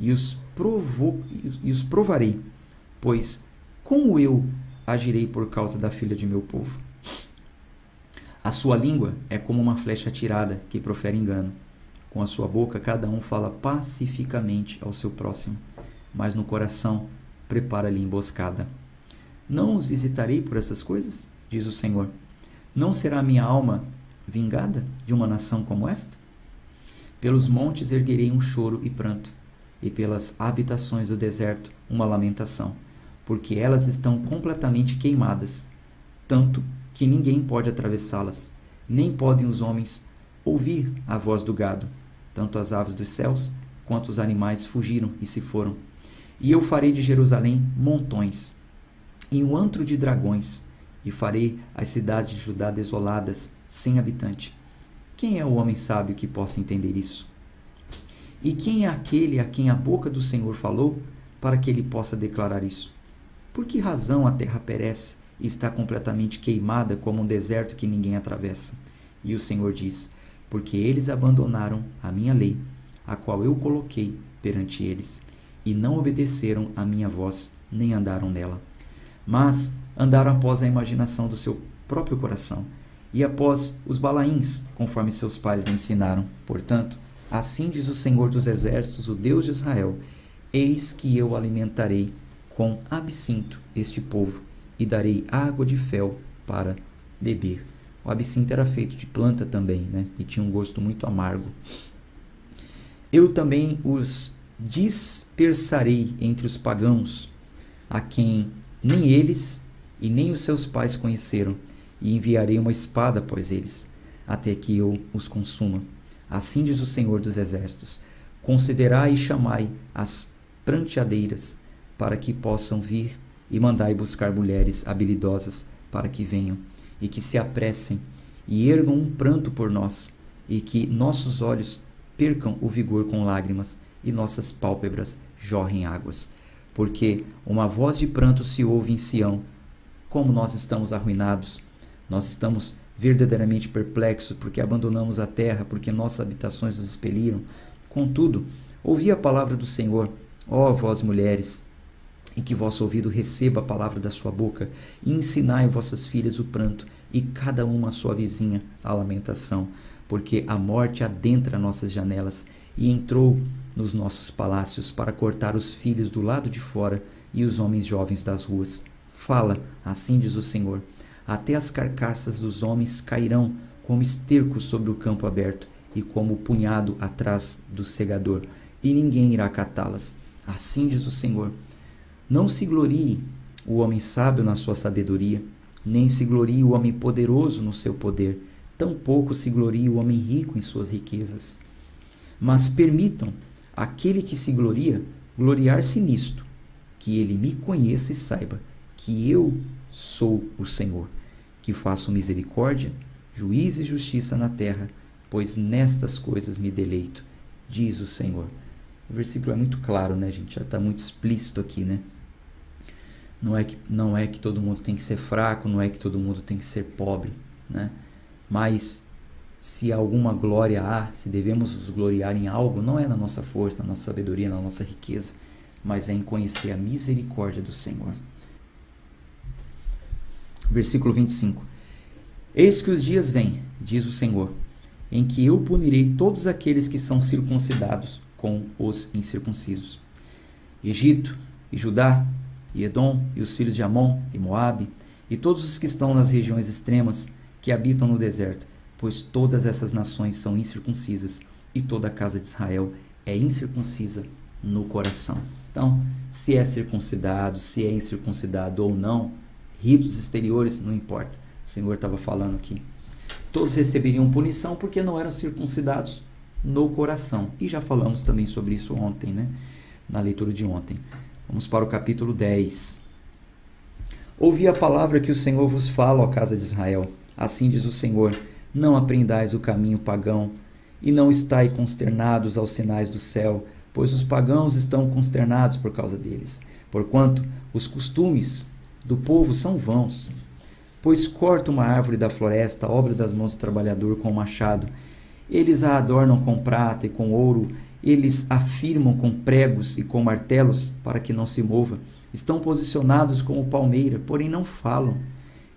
e os provarei, pois como eu agirei por causa da filha de meu povo? A sua língua é como uma flecha atirada que profere engano. Com a sua boca, cada um fala pacificamente ao seu próximo, mas no coração prepara-lhe emboscada. Não os visitarei por essas coisas? Diz o Senhor. Não será minha alma vingada de uma nação como esta? Pelos montes erguerei um choro e pranto, e pelas habitações do deserto uma lamentação, porque elas estão completamente queimadas, tanto que ninguém pode atravessá-las, nem podem os homens ouvir a voz do gado. Tanto as aves dos céus quanto os animais fugiram e se foram. E eu farei de Jerusalém montões, e um antro de dragões, e farei as cidades de Judá desoladas, sem habitante. Quem é o homem sábio que possa entender isso? E quem é aquele a quem a boca do Senhor falou, para que ele possa declarar isso? Por que razão a terra perece e está completamente queimada como um deserto que ninguém atravessa? E o Senhor diz: porque eles abandonaram a minha lei, a qual eu coloquei perante eles, e não obedeceram à minha voz, nem andaram nela. Mas andaram após a imaginação do seu próprio coração, e após os balaíns, conforme seus pais lhe ensinaram. Portanto, assim diz o Senhor dos Exércitos, o Deus de Israel: eis que eu alimentarei com absinto este povo, e darei água de fel para beber. O absinto era feito de planta também, né? E tinha um gosto muito amargo. Eu também os dispersarei entre os pagãos, a quem nem eles e nem os seus pais conheceram, e enviarei uma espada após eles, até que eu os consuma. Assim diz o Senhor dos Exércitos: considerai e chamai as pranteadeiras, para que possam vir, e mandai buscar mulheres habilidosas para que venham, e que se apressem e ergam um pranto por nós, e que nossos olhos percam o vigor com lágrimas, e nossas pálpebras jorrem águas. Porque uma voz de pranto se ouve em Sião. Como nós estamos arruinados, nós estamos verdadeiramente perplexos, porque abandonamos a terra, porque nossas habitações nos expeliram. Contudo, ouvi a palavra do Senhor, ó vós mulheres, e que vosso ouvido receba a palavra da sua boca, e ensinai vossas filhas o pranto, e cada uma a sua vizinha a lamentação, porque a morte adentra nossas janelas e entrou nos nossos palácios para cortar os filhos do lado de fora e os homens jovens das ruas. Fala, assim diz o Senhor, até as carcaças dos homens cairão como esterco sobre o campo aberto e como punhado atrás do segador, e ninguém irá catá-las. Assim diz o Senhor. Não se glorie o homem sábio na sua sabedoria, nem se glorie o homem poderoso no seu poder, tampouco se glorie o homem rico em suas riquezas. Mas permitam aquele que se gloria gloriar-se nisto, que ele me conheça e saiba que eu sou o Senhor, que faço misericórdia, juízo e justiça na terra, pois nestas coisas me deleito, diz o Senhor. O versículo é muito claro, né, gente? Já está muito explícito aqui, né? Não é que todo mundo tem que ser fraco, não é que todo mundo tem que ser pobre, né? Mas se alguma glória há, se devemos nos gloriar em algo, não é na nossa força, na nossa sabedoria, na nossa riqueza, mas é em conhecer a misericórdia do Senhor. Versículo 25. Eis que os dias vêm, diz o Senhor, em que eu punirei todos aqueles que são circuncidados com os incircuncisos. Egito e Judá e Edom e os filhos de Amon e Moabe e todos os que estão nas regiões extremas que habitam no deserto, pois todas essas nações são incircuncisas e toda a casa de Israel é incircuncisa no coração. Então, se é circuncidado, se é incircuncidado ou não, ritos exteriores, não importa. O Senhor estava falando aqui. Todos receberiam punição porque não eram circuncidados no coração. E já falamos também sobre isso ontem, né? Na leitura de ontem. Vamos para o capítulo 10. Ouvi a palavra que o Senhor vos fala, ó casa de Israel. Assim diz o Senhor, não aprendais o caminho pagão, e não estai consternados aos sinais do céu, pois os pagãos estão consternados por causa deles. Porquanto os costumes do povo são vãos. Pois corta uma árvore da floresta, obra das mãos do trabalhador com machado. Eles a adornam com prata e com ouro, eles a firmam com pregos e com martelos, para que não se mova. Estão posicionados como palmeira, porém não falam.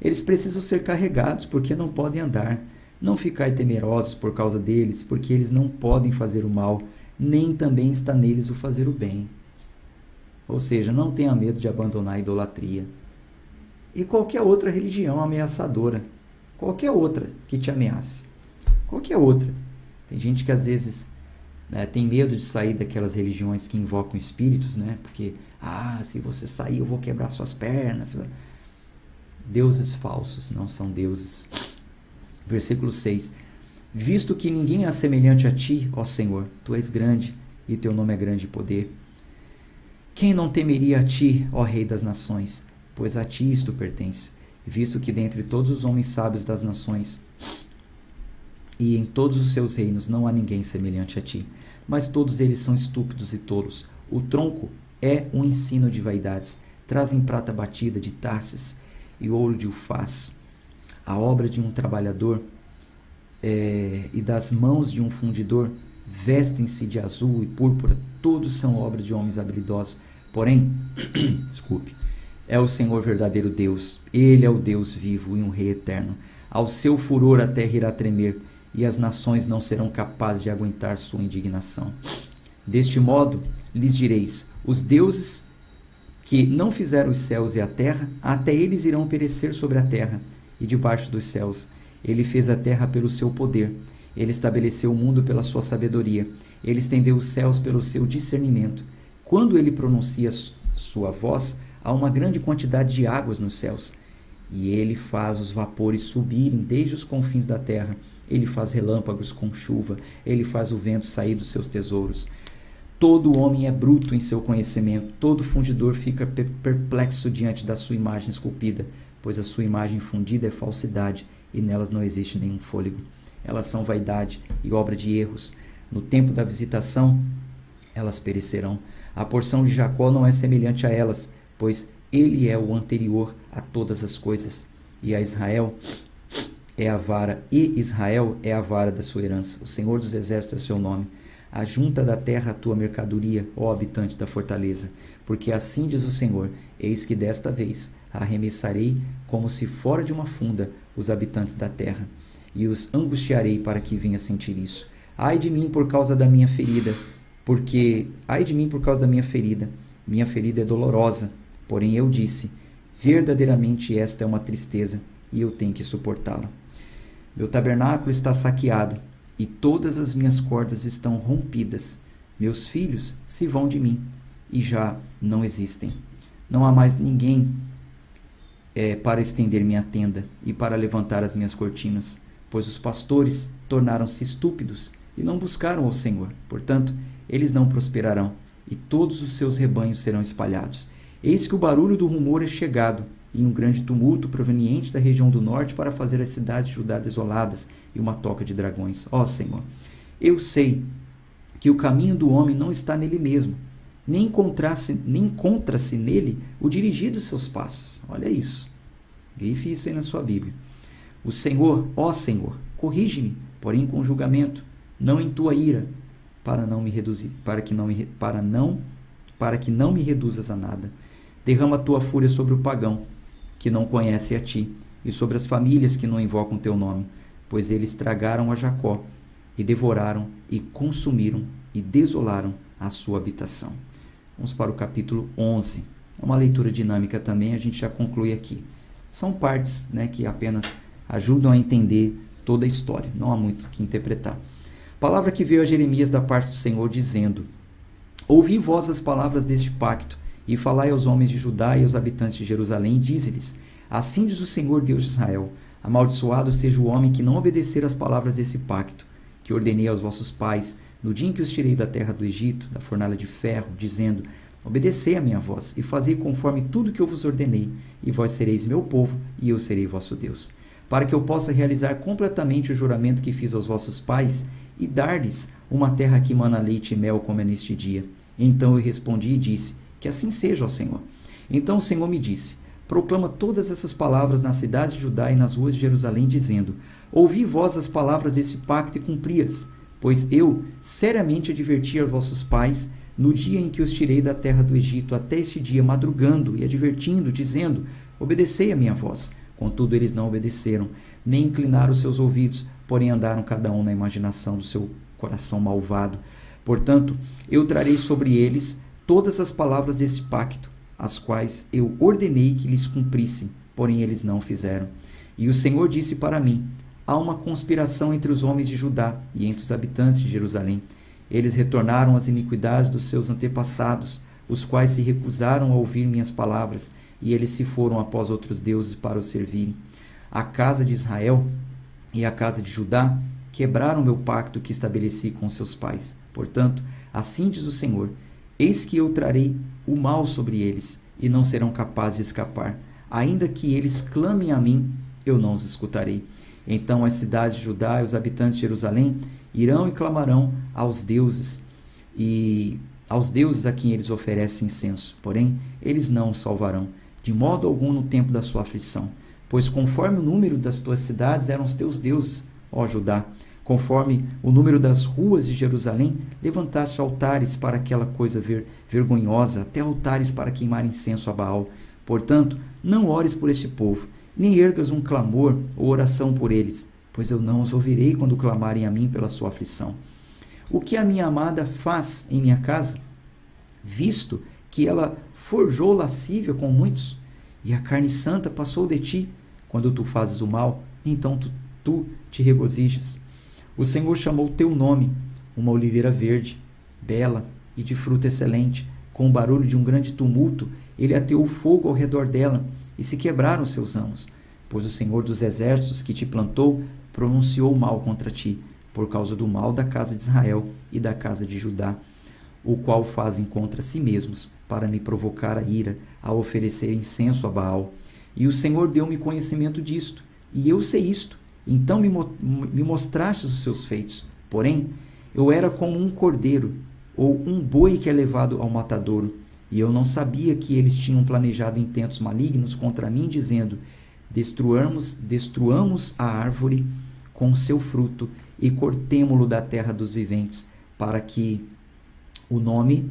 Eles precisam ser carregados, porque não podem andar. Não ficai temerosos por causa deles, porque eles não podem fazer o mal, nem também está neles o fazer o bem. Ou seja, não tenha medo de abandonar a idolatria. E qualquer outra religião ameaçadora. Qualquer outra que te ameace. Qualquer outra. Tem gente que às vezes, né, tem medo de sair daquelas religiões que invocam espíritos, né? Porque, se você sair eu vou quebrar suas pernas. Deuses falsos, não são deuses. Versículo 6. Visto que ninguém é semelhante a ti, ó Senhor, tu és grande e teu nome é grande poder. Quem não temeria a ti, ó Rei das nações? Pois a ti isto pertence, visto que dentre todos os homens sábios das nações e em todos os seus reinos não há ninguém semelhante a ti, mas todos eles são estúpidos e tolos. O tronco é um ensino de vaidades, trazem prata batida de Tarsis e ouro de Ufaz, a obra de um trabalhador e das mãos de um fundidor, vestem-se de azul e púrpura, todos são obras de homens habilidosos, porém, é o Senhor verdadeiro Deus, Ele é o Deus vivo e um Rei eterno. Ao seu furor a terra irá tremer, e as nações não serão capazes de aguentar sua indignação. Deste modo, lhes direis, os deuses que não fizeram os céus e a terra, até eles irão perecer sobre a terra e debaixo dos céus. Ele fez a terra pelo seu poder, ele estabeleceu o mundo pela sua sabedoria, ele estendeu os céus pelo seu discernimento. Quando ele pronuncia sua voz, há uma grande quantidade de águas nos céus, e ele faz os vapores subirem desde os confins da terra. Ele faz relâmpagos com chuva, ele faz o vento sair dos seus tesouros. Todo homem é bruto em seu conhecimento, todo fundidor fica perplexo diante da sua imagem esculpida, pois a sua imagem fundida é falsidade, e nelas não existe nenhum fôlego. Elas são vaidade e obra de erros. No tempo da visitação, elas perecerão. A porção de Jacó não é semelhante a elas, pois ele é o anterior a todas as coisas, e Israel é a vara da sua herança. O Senhor dos exércitos é seu nome. Ajunta da terra a tua mercadoria, ó habitante da fortaleza, porque assim diz o Senhor, eis que desta vez a arremessarei como se fora de uma funda, os habitantes da terra, e os angustiarei para que venha sentir isso. Ai de mim por causa da minha ferida, ai de mim por causa da minha ferida é dolorosa, porém eu disse, verdadeiramente esta é uma tristeza, e eu tenho que suportá-la. Meu tabernáculo está saqueado, e todas as minhas cordas estão rompidas. Meus filhos se vão de mim, e já não existem. Não há mais ninguém para estender minha tenda e para levantar as minhas cortinas, pois os pastores tornaram-se estúpidos e não buscaram ao Senhor. Portanto, eles não prosperarão, e todos os seus rebanhos serão espalhados. Eis que o barulho do rumor é chegado, e um grande tumulto proveniente da região do norte para fazer as cidades de Judá desoladas e uma toca de dragões. Ó Senhor, eu sei que o caminho do homem não está nele mesmo, nem encontra-se nele o dirigir dos seus passos. Olha isso. Grife isso aí na sua Bíblia. O Senhor, ó Senhor, corrige-me, porém com julgamento, não em tua ira, para que não me reduzas a nada. Derrama a tua fúria sobre o pagão, que não conhece a ti, e sobre as famílias que não invocam teu nome, pois eles tragaram a Jacó, e devoraram, e consumiram, e desolaram a sua habitação. Vamos para o capítulo 11. É uma leitura dinâmica também, a gente já conclui aqui. São partes, que apenas ajudam a entender toda a história, não há muito o que interpretar. Palavra que veio a Jeremias da parte do Senhor, dizendo: Ouvi vós as palavras deste pacto, e falai aos homens de Judá e aos habitantes de Jerusalém, e dize-lhes: Assim diz o Senhor Deus de Israel: Amaldiçoado seja o homem que não obedecer às palavras desse pacto, que ordenei aos vossos pais, no dia em que os tirei da terra do Egito, da fornalha de ferro, dizendo: Obedecei a minha voz, e fazei conforme tudo que eu vos ordenei, e vós sereis meu povo, e eu serei vosso Deus. Para que eu possa realizar completamente o juramento que fiz aos vossos pais, e dar-lhes uma terra que mana leite e mel, como é neste dia. Então eu respondi e disse: Que assim seja, ó Senhor. Então o Senhor me disse: Proclama todas essas palavras nas cidades de Judá e nas ruas de Jerusalém, dizendo: Ouvi vós as palavras desse pacto e cumpri-as, pois eu seriamente adverti aos vossos pais no dia em que os tirei da terra do Egito até este dia, madrugando e advertindo, dizendo: Obedecei a minha voz. Contudo, eles não obedeceram, nem inclinaram os seus ouvidos, porém andaram cada um na imaginação do seu coração malvado. Portanto, eu trarei sobre eles todas as palavras desse pacto, as quais eu ordenei que lhes cumprissem, porém eles não fizeram. E o Senhor disse para mim: Há uma conspiração entre os homens de Judá e entre os habitantes de Jerusalém. Eles retornaram às iniquidades dos seus antepassados, os quais se recusaram a ouvir minhas palavras, e eles se foram após outros deuses para os servirem. A casa de Israel e a casa de Judá quebraram meu pacto que estabeleci com seus pais. Portanto, assim diz o Senhor: Eis que eu trarei o mal sobre eles, e não serão capazes de escapar. Ainda que eles clamem a mim, eu não os escutarei. Então as cidades de Judá e os habitantes de Jerusalém irão e clamarão aos deuses a quem eles oferecem incenso. Porém, eles não os salvarão, de modo algum no tempo da sua aflição. Pois conforme o número das tuas cidades eram os teus deuses, ó Judá, conforme o número das ruas de Jerusalém, levantaste altares para aquela coisa vergonhosa, até altares para queimar incenso a Baal. Portanto, não ores por este povo, nem ergas um clamor ou oração por eles, pois eu não os ouvirei quando clamarem a mim pela sua aflição. O que a minha amada faz em minha casa, visto que ela forjou lascívia com muitos, e a carne santa passou de ti? Quando tu fazes o mal, então tu te regozijas. O Senhor chamou teu nome, uma oliveira verde, bela e de fruto excelente. Com o barulho de um grande tumulto, ele ateou fogo ao redor dela, e se quebraram seus ramos. Pois o Senhor dos exércitos que te plantou pronunciou mal contra ti, por causa do mal da casa de Israel e da casa de Judá, o qual fazem contra si mesmos, para me provocar a ira, ao oferecer incenso a Baal. E o Senhor deu-me conhecimento disto, e eu sei isto. Então me mostraste os seus feitos. Porém, eu era como um cordeiro, ou um boi que é levado ao matadouro, e eu não sabia que eles tinham planejado intentos malignos contra mim, dizendo: destruamos a árvore com seu fruto, e cortemo-lo da terra dos viventes, para que o nome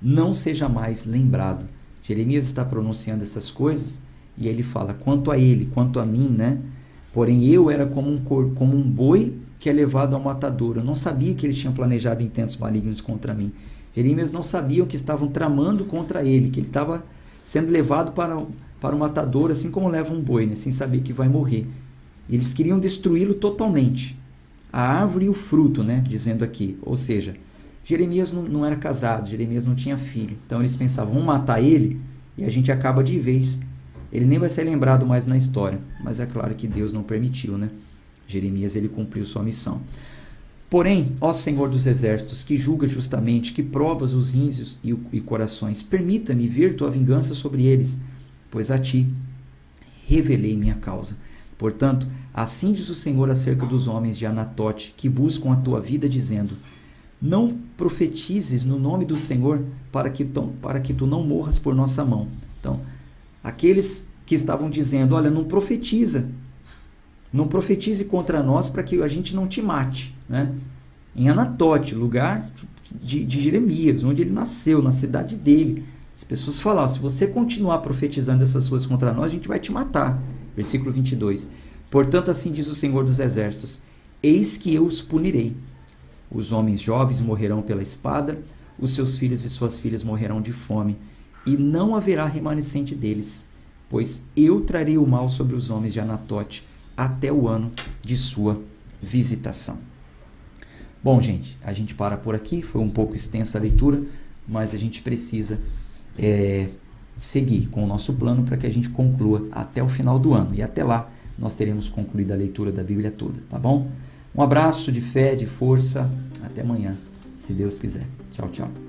não seja mais lembrado. Jeremias está pronunciando essas coisas, e ele fala: quanto a ele, quanto a mim, Porém eu era como um boi que é levado ao matadouro. Eu não sabia que eles tinham planejado intentos malignos contra mim. Jeremias não sabia que estavam tramando contra ele, que ele estava sendo levado para o matadouro, assim como leva um boi, né? Sem saber que vai morrer. Eles queriam destruí-lo totalmente. A árvore e o fruto, né? Dizendo aqui. Ou seja, Jeremias não era casado, Jeremias não tinha filho. Então eles pensavam, vamos matar ele e a gente acaba de vez. Ele nem vai ser lembrado mais na história. Mas é claro que Deus não permitiu, né? Jeremias, ele cumpriu sua missão. Porém, ó Senhor dos Exércitos, que julga justamente, que provas os rins e corações, permita-me ver tua vingança sobre eles, pois a ti revelei minha causa. Portanto, assim diz o Senhor acerca dos homens de Anatote, que buscam a tua vida, dizendo, não profetizes no nome do Senhor para que tu não morras por nossa mão. Então, aqueles que estavam dizendo, olha, não profetize contra nós para que a gente não te mate, né? Em Anatote, lugar de Jeremias, onde ele nasceu, na cidade dele. As pessoas falavam, se você continuar profetizando essas coisas contra nós, a gente vai te matar. Versículo 22. Portanto, assim diz o Senhor dos Exércitos, eis que eu os punirei. Os homens jovens morrerão pela espada, os seus filhos e suas filhas morrerão de fome, e não haverá remanescente deles, pois eu trarei o mal sobre os homens de Anatote até o ano de sua visitação. Bom, gente, a gente para por aqui. Foi um pouco extensa a leitura, mas a gente precisa seguir com o nosso plano para que a gente conclua até o final do ano. E até lá nós teremos concluído a leitura da Bíblia toda, tá bom? Um abraço de fé, de força. Até amanhã, se Deus quiser. Tchau, tchau.